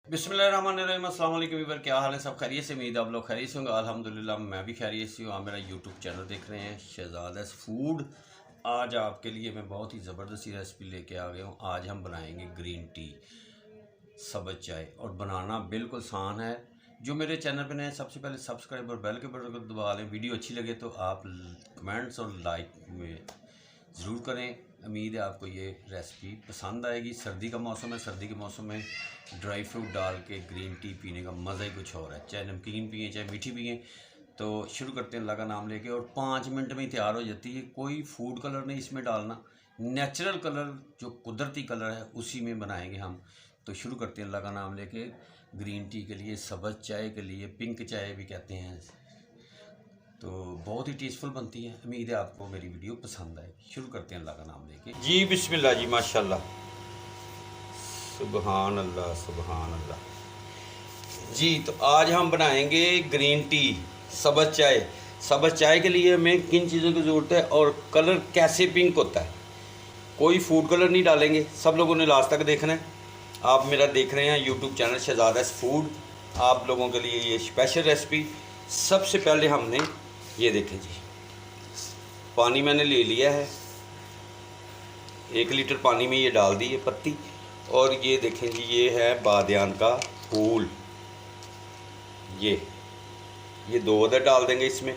बिस्मिल्लाहिर्रहमानिर्रहीम। अस्सलाम वालेकुम वीवर, क्या हाल है? सब खैरियत से? उम्मीद आप लोग खैरियत से होंगे। अल्हम्दुलिल्लाह मैं भी खैरियत से हूँ। आप मेरा यूट्यूब चैनल देख रहे हैं शहजादास फूड। आज आपके लिए मैं बहुत ही ज़बरदस्ती रेसिपी लेके आ गया हूँ। आज हम बनाएंगे ग्रीन टी सब्ज़ चाय, और बनाना बिल्कुल आसान है। जो मेरे चैनल पर नए, सबसे पहले सब्सक्राइब और बेल के बटन को दबा लें। वीडियो अच्छी लगे तो आप कमेंट्स और लाइक में ज़रूर करें। उम्मीद है आपको ये रेसिपी पसंद आएगी। सर्दी का मौसम है, सर्दी के मौसम में ड्राई फ्रूट डाल के ग्रीन टी पीने का मज़ा ही कुछ और है। चाहे नमकीन पिए चाहे मीठी पिए। तो शुरू करते हैं अल्लाह का नाम लेके, और 5 मिनट में ही तैयार हो जाती है। कोई फूड कलर नहीं इसमें डालना, नेचुरल कलर जो कुदरती कलर है उसी में बनाएंगे हम। तो शुरू करते हैं अल्लाह का नाम लेके। ग्रीन टी के लिए, सब्ज़ चाय के लिए, पिंक चाय भी कहते हैं, तो बहुत ही टेस्टफुल बनती है। उम्मीद है आपको मेरी वीडियो पसंद आएगी। शुरू करते हैं अल्लाह का नाम लेके। जी बिस्मिल्लाह जी, माशाल्लाह, सुबहान अल्लाह, सुबहान अल्लाह। जी तो आज हम बनाएंगे ग्रीन टी सब्ज़ चाय। सब्ज़ चाय के लिए हमें किन चीज़ों की ज़रूरत है और कलर कैसे पिंक होता है। कोई फूड कलर नहीं डालेंगे, सब लोगों ने लास्ट तक देखना है। आप मेरा देख रहे हैं यूट्यूब चैनल शहजादास फूड। आप लोगों के लिए ये स्पेशल रेसिपी। सबसे पहले हमने ये देखें जी, पानी मैंने ले लिया है, 1 लीटर पानी में ये डाल दी है पत्ती। और ये देखें जी, ये है बादियान का फूल। ये 2 अदर डाल देंगे इसमें।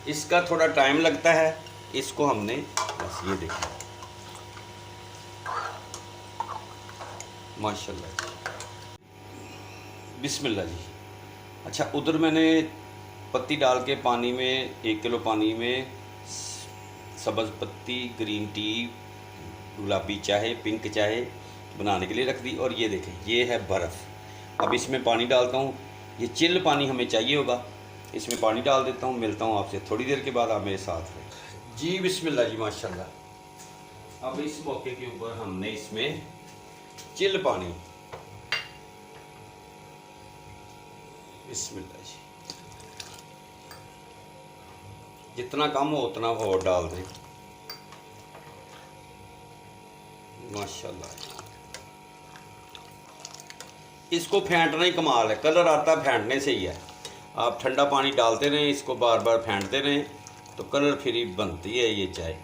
इसका थोड़ा टाइम लगता है, इसको हमने बस ये देखें, माशाल्लाह, बिस्मिल्लाह जी। अच्छा, उधर मैंने पत्ती डाल के पानी में, 1 किलो पानी में सब्ज़ पत्ती ग्रीन टी, गुलाबी चाहे पिंक चाहे बनाने के लिए रख दी। और ये देखें, ये है बर्फ़। अब इसमें पानी डालता हूँ। ये चिल्ड पानी हमें चाहिए होगा, इसमें पानी डाल देता हूँ। मिलता हूँ आपसे थोड़ी देर के बाद, आप मेरे साथ रहें। जी बिस्मिल्लाह जी, माशाल्लाह। अब इस मौके के ऊपर हमने इसमें चिल्ड पानी, बिस्मिल्लाह जी, जितना कम हो उतना और डाल दें, माशाल्लाह। इसको फेंटना ही कमाल है, कलर आता फेंटने से ही है। आप ठंडा पानी डालते रहें, इसको बार बार फेंटते रहें तो कलर फ्री बनती है ये चाय।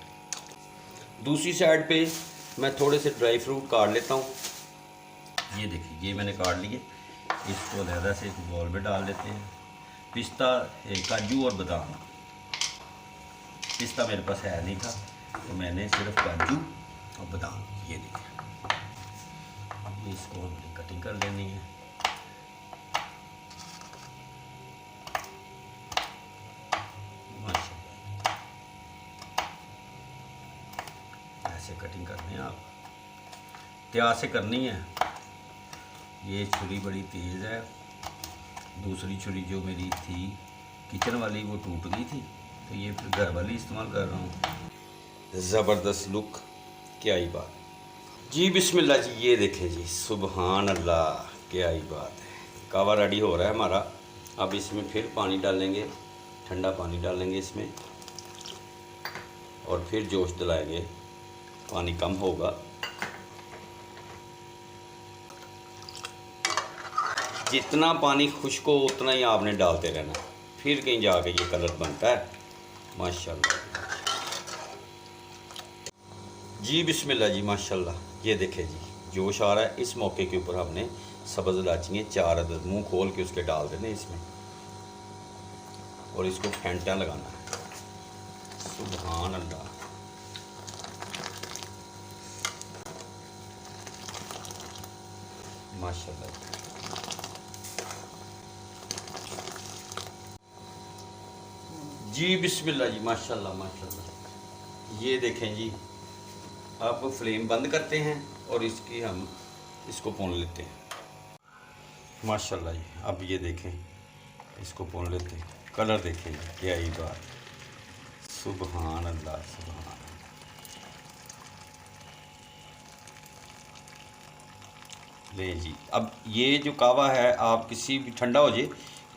दूसरी साइड पे मैं थोड़े से ड्राई फ्रूट काट लेता हूँ। ये देखिए, ये मैंने काट लिए। इसको लहदा से एक बॉल में डाल देते हैं। पिस्ता, काजू और बादाम। पिस्ता मेरे पास है नहीं था तो मैंने सिर्फ काजू और बादाम, ये देखिए। इसको हमने कटिंग कर लेनी है। माशाल्लाह, ऐसे कटिंग करनी है, आप त्याग से करनी है। ये छुरी बड़ी तेज़ है, दूसरी छुरी जो मेरी थी किचन वाली वो टूट गई थी, तो ये फिर घर वाली इस्तेमाल कर रहा हूँ। ज़बरदस्त लुक, क्या ही बात जी। बिस्मिल्लाह जी, ये देखें जी, सुबहान अल्लाह, क्या ही बात है। कावा रेडी हो रहा है हमारा। अब इसमें फिर पानी डालेंगे, ठंडा पानी डालेंगे इसमें, और फिर जोश दिलाएंगे। पानी कम होगा, जितना पानी खुश्क हो उतना ही आपने डालते रहना, फिर कहीं जाके ये कलर बनता है, माशाल्लाह जी। बिस्मिल्लाह जी, माशाल्लाह। ये देखें जी, जोश आ रहा है। इस मौके के ऊपर हमने सब्ज़ इलायची 4 अदद मुंह खोल के उसके डाल देने इसमें, और इसको फेंटा लगाना है। सुभान अल्लाह, माशाल्लाह। जी बिस्मिल्लाह जी, माशाल्लाह, माशाल्लाह। ये देखें जी, आप फ्लेम बंद करते हैं और इसको भून लेते हैं, माशाल्लाह जी। अब ये देखें, इसको भून लेते हैं। कलर देखें, क्या ही बात, सुबहान अल्लाह, सुबहान। ले जी, अब ये जो कावा है, आप किसी भी, ठंडा हो जाए,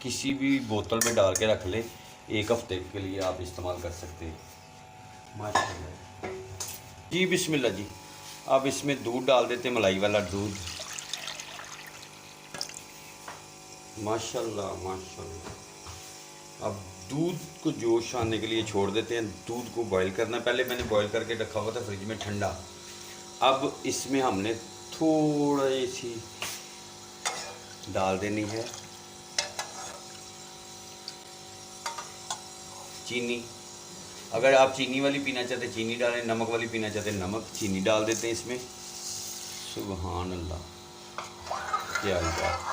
किसी भी बोतल में डाल के रख ले, 1 हफ्ते के लिए आप इस्तेमाल कर सकते हैं, माशाल्लाह जी। बिस्मिल्लाह जी। अब इसमें दूध डाल देते हैं, मलाई वाला दूध। माशाल्लाह माशाल्लाह। अब दूध को जोश आने के लिए छोड़ देते हैं। दूध को बॉईल करना, पहले मैंने बॉईल करके रखा हुआ था फ्रिज में ठंडा। अब इसमें हमने थोड़ी सी डाल देनी है चीनी। अगर आप चीनी वाली पीना चाहते हैं चीनी डालें, नमक वाली पीना चाहते हैं नमक, चीनी डाल देते हैं इसमें। सुभान अल्लाह, क्या बात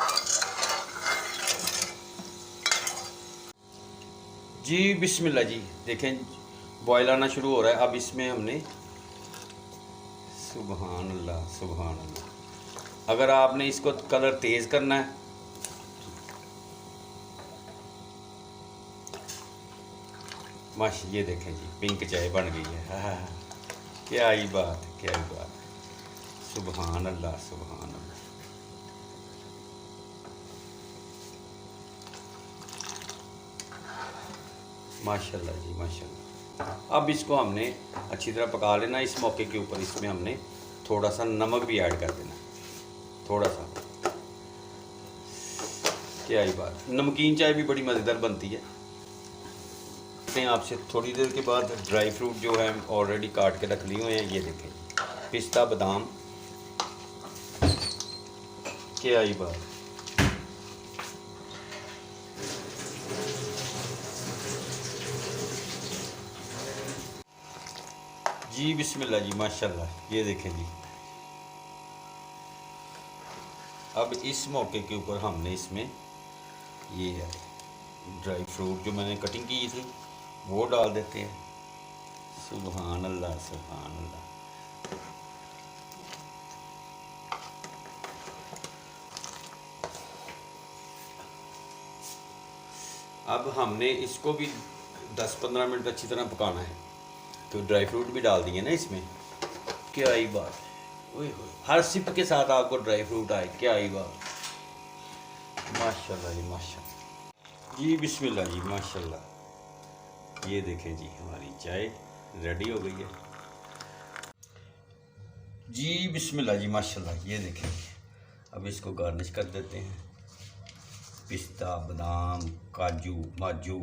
जी। बिस्मिल्लाह जी, देखें बॉयल आना शुरू हो रहा है। अब इसमें हमने सुभान अल्लाह सुभान अल्लाह। अगर आपने इसको कलर तेज़ करना है माश, ये देखें जी पिंक चाय बन गई है। हाँ, क्या ही बात है, क्या ही बात है। सुभान अल्लाह सुभान अल्लाह। माशाल्लाह जी माशाल्लाह। अब इसको हमने अच्छी तरह पका लेना। इस मौके के ऊपर इसमें हमने थोड़ा सा नमक भी ऐड कर देना, थोड़ा सा। क्या ही बात, नमकीन चाय भी बड़ी मज़ेदार बनती है। आपसे थोड़ी देर के बाद ड्राई फ्रूट जो है ऑलरेडी काट के रख लिए हुए हैं, ये देखें पिस्ता बादाम। क्या ही बात। जी बिस्मिल्लाह जी माशाल्लाह, ये देखें जी। अब इस मौके के ऊपर हमने इसमें ये है ड्राई फ्रूट जो मैंने कटिंग की थी वो डाल देते हैं। सुभान अल्लाह सुभान अल्लाह। अब हमने इसको भी 10-15 मिनट अच्छी तरह पकाना है। तो ड्राई फ्रूट भी डाल दिए ना इसमें। क्या ही बात है, ओए होए, हर सिप के साथ आपको ड्राई फ्रूट आए, क्या ही बात। माशाल्लाह जी माशाल्लाह। जी बिस्मिल्लाह जी माशाल्लाह। ये देखें जी हमारी चाय रेडी हो गई है। जी बिस्मिल्लाह जी माशाल्लाह, ये देखें। अब इसको गार्निश कर देते हैं। पिस्ता बादाम काजू माजू,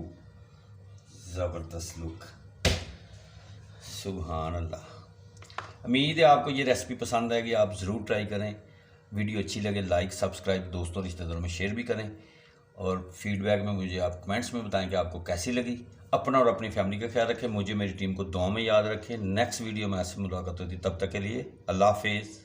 ज़बरदस्त लुक। सुभान अल्लाह। उम्मीद है आपको ये रेसिपी पसंद आएगी, आप ज़रूर ट्राई करें। वीडियो अच्छी लगे लाइक सब्सक्राइब दोस्तों रिश्तेदारों में शेयर भी करें, और फीडबैक में मुझे आप कमेंट्स में बताएं कि आपको कैसी लगी। अपना और अपनी फैमिली का ख्याल रखें, मुझे मेरी टीम को दुआ में याद रखें। नेक्स्ट वीडियो में ऐसे मुलाकात होती, तब तक के लिए अल्लाह हाफिज़।